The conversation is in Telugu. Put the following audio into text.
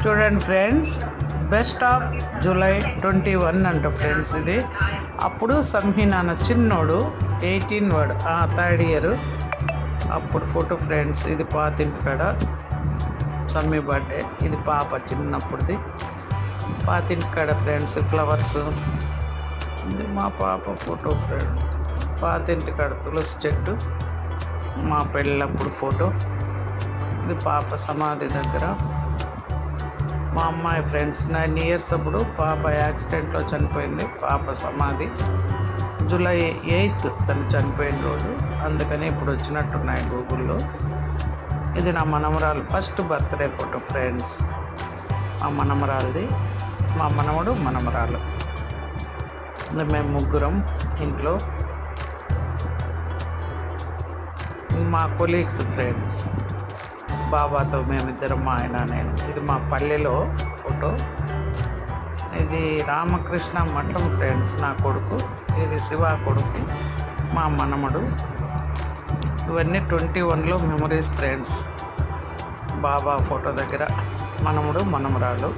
చూడండి ఫ్రెండ్స్, బెస్ట్ ఆఫ్ జూలై 21 అంట ఫ్రెండ్స్. ఇది అప్పుడు సంహి నాన్న చిన్నోడు 18 వాడు, థర్డ్ ఇయర్ అప్పుడు ఫోటో ఫ్రెండ్స్. ఇది పాతింటి కాడ సమ్మి బర్త్డే. ఇది పాప చిన్నప్పుడుది పాతింటి కాడ ఫ్రెండ్స్. ఫ్లవర్స్, ఇది మా పాప ఫోటో ఫ్రెండ్. పాతింటి కాడ తులసి చెట్టు, మా పెళ్ళప్పుడు ఫోటో. ఇది పాప సమాధి దగ్గర. మా అమ్మాయి ఫ్రెండ్స్ 9 ఇయర్స్ అప్పుడు పాప యాక్సిడెంట్లో చనిపోయింది. పాప సమాధి జూలై 8 తను చనిపోయిన రోజు, అందుకని ఇప్పుడు వచ్చినట్టున్నాయి గూగుల్లో. ఇది నా మనమరాలు ఫస్ట్ బర్త్డే ఫోటో ఫ్రెండ్స్. మా మనమరాలది, మా మనవడు మనమరాలు. మేము ముగ్గురం ఇంట్లో. మా కొలీగ్స్ ఫ్రెండ్స్, బాబాతో మేమిద్దరం, మా ఆయన నేను. ఇది మా పల్లెలో ఫోటో. ఇది రామకృష్ణ మఠం ఫ్రెండ్స్, నా కొడుకు. ఇది శివ కొడుకు, మా మనమడు. ఇవన్నీ 21లో మెమరీస్ ఫ్రెండ్స్. బాబా ఫోటో దగ్గర మనముడు మనమరాలు.